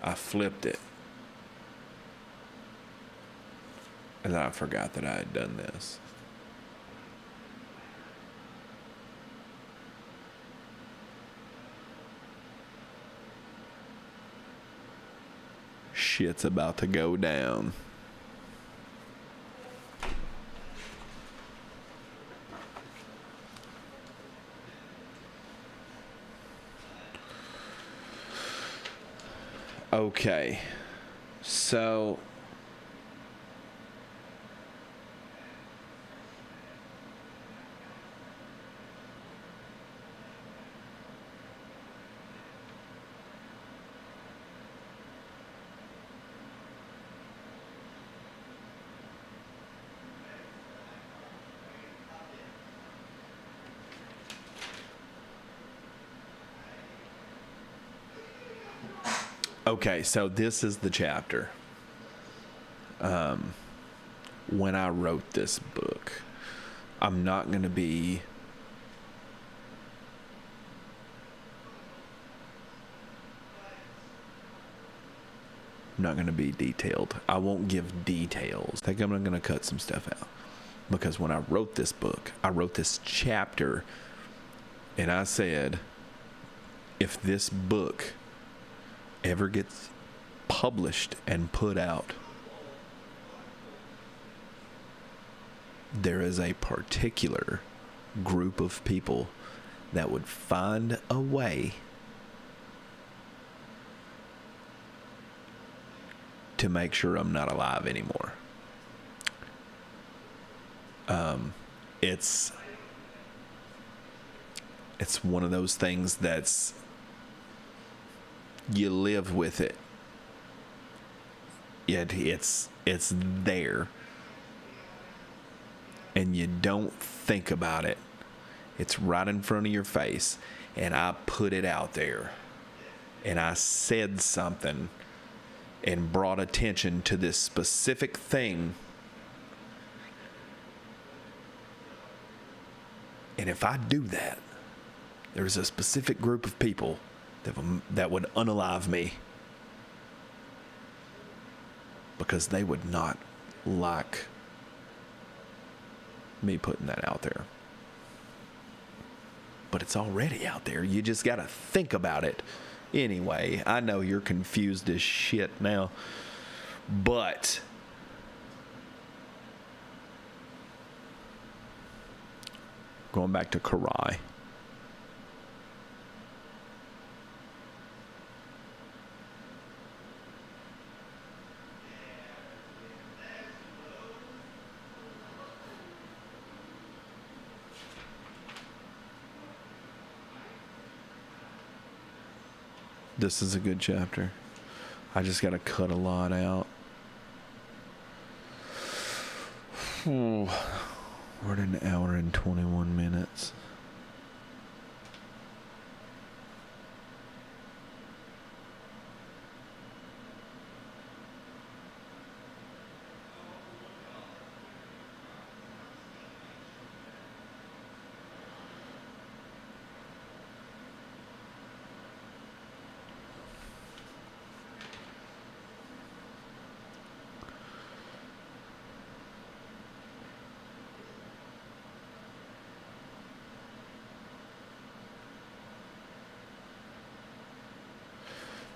I flipped it. And then I forgot that I had done this. Shit's about to go down. Okay, so this is the chapter. When I wrote this book, I'm not going to be detailed. I won't give details. I think I'm going to cut some stuff out. Because when I wrote this book, I wrote this chapter, and I said, if this book ever gets published and put out, there is a particular group of people that would find a way to make sure I'm not alive anymore. It's one of those things that's, you live with it. Yet it's there. And you don't think about it. It's right in front of your face. And I put it out there. And I said something and brought attention to this specific thing. And if I do that, there's a specific group of people that would unalive me. Because they would not like me putting that out there. But it's already out there. You just got to think about it. Anyway, I know you're confused as shit now. But going back to Khourai. This is a good chapter. I just got to cut a lot out. We're at an hour and 21 minutes.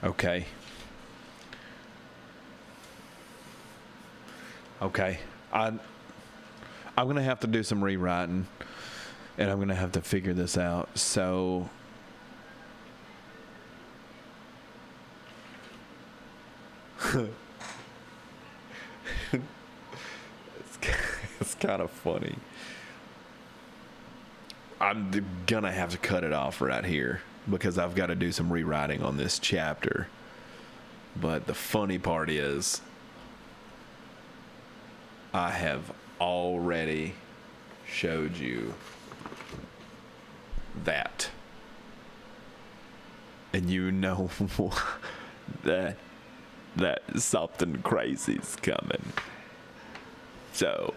Okay. I'm gonna have to do some rewriting, and I'm gonna have to figure this out. So it's kind of funny. I'm gonna have to cut it off right here because I've got to do some rewriting on this chapter. But the funny part is, I have already showed you that. And you know that something crazy's coming. So,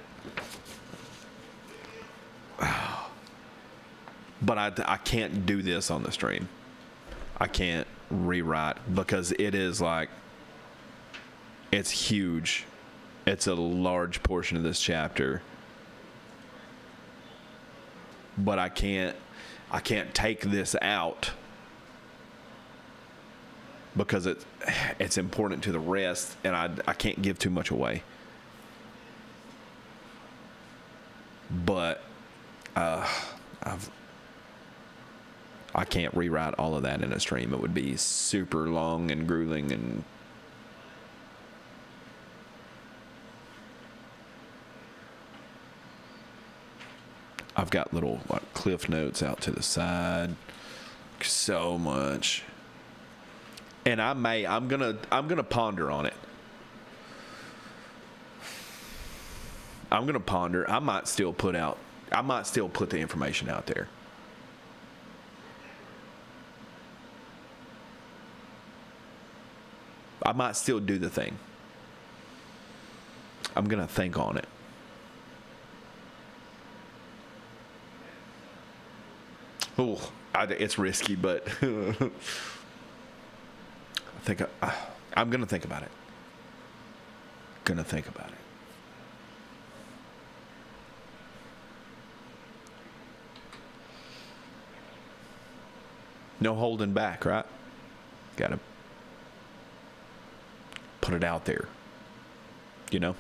but I can't do this on the stream. I can't rewrite because it is like, it's huge. It's a large portion of this chapter. But I can't take this out because it's important to the rest, and I can't give too much away. But I can't rewrite all of that in a stream. It would be super long and grueling, and I've got little like cliff notes out to the side. So much. And I'm gonna ponder on it. I'm gonna ponder. I might still put the information out there. I might still do the thing. I'm gonna think on it. Oh, it's risky, but I think I'm gonna think about it. No holding back, right? Gotta put it out there, you know?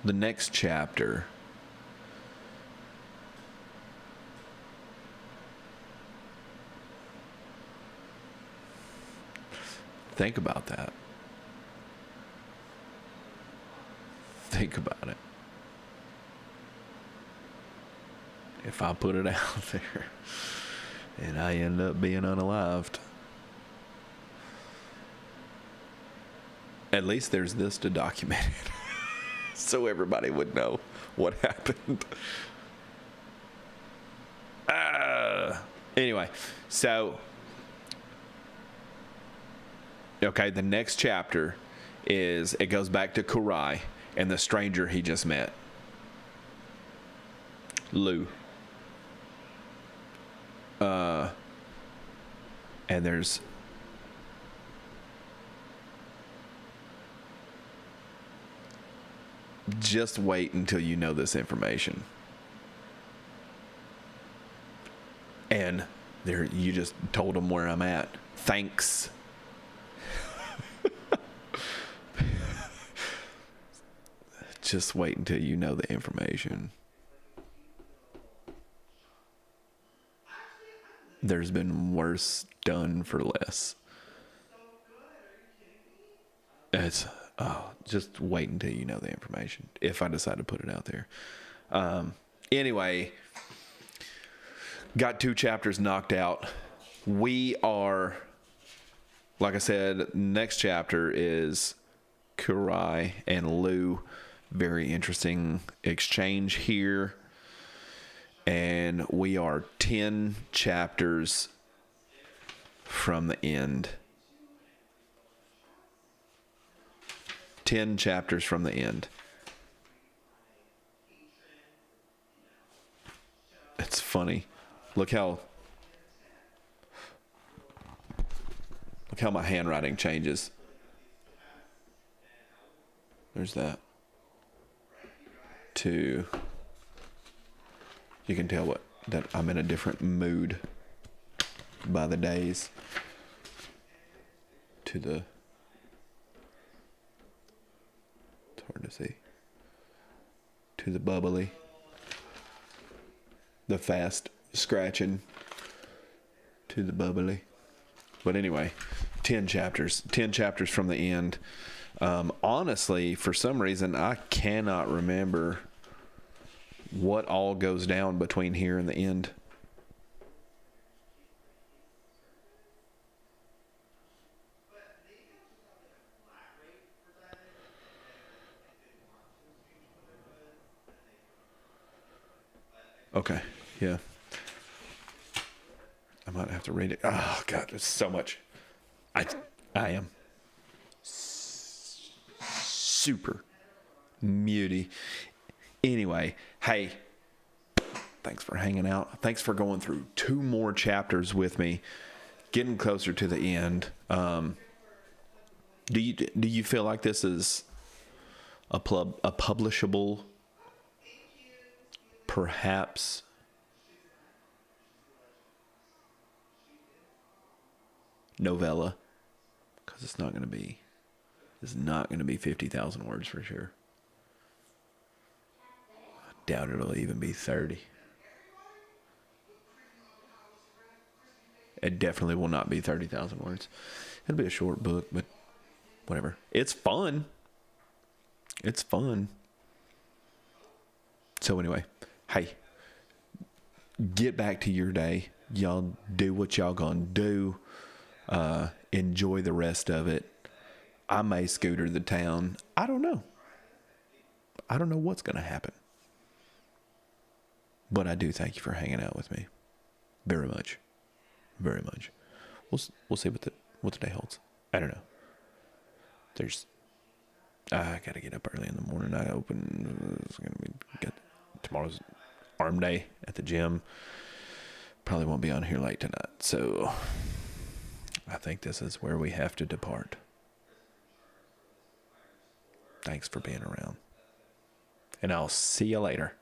The next chapter think about that. Think about it. If I put it out there and I end up being unalived, at least there's this to document it. So everybody would know what happened. Anyway, so okay, the next chapter it goes back to Khourai and the stranger he just met, Lou. And there's just wait until you know this information. And there, you just told them where I'm at. Thanks. Just wait until you know the information. There's been worse done for less. Just wait until you know the information. If I decide to put it out there. Anyway, got 2 chapters knocked out. We are, like I said, next chapter is Khourai and Lou. Very interesting exchange here. And we are 10 chapters from the end. 10 chapters from the end. It's funny. Look how my handwriting changes. There's that. You can tell that I'm in a different mood by the days. It's hard to see. To the bubbly. The fast scratching. To the bubbly. But anyway, 10 chapters from the end. Honestly, for some reason, I cannot remember what all goes down between here and the end. Okay, yeah. I might have to read it. Oh, God, there's so much. I am super muty. Anyway, hey, thanks for hanging out. Thanks for going through 2 more chapters with me, getting closer to the end. Do you feel like this is a publishable, perhaps, novella? Because it's not going to be 50,000 words for sure. I doubt it'll even be 30. It definitely will not be 30,000 words. It'll be a short book, but whatever. It's fun. So anyway, hey, get back to your day. Y'all do what y'all gonna do. Enjoy the rest of it. I may scooter the town. I don't know what's gonna happen. But I do thank you for hanging out with me. Very much. Very much. We'll see what the day holds. I don't know. I gotta get up early in the morning. It's gonna be good. Tomorrow's arm day at the gym. Probably won't be on here late tonight. So I think this is where we have to depart. Thanks for being around. And I'll see you later.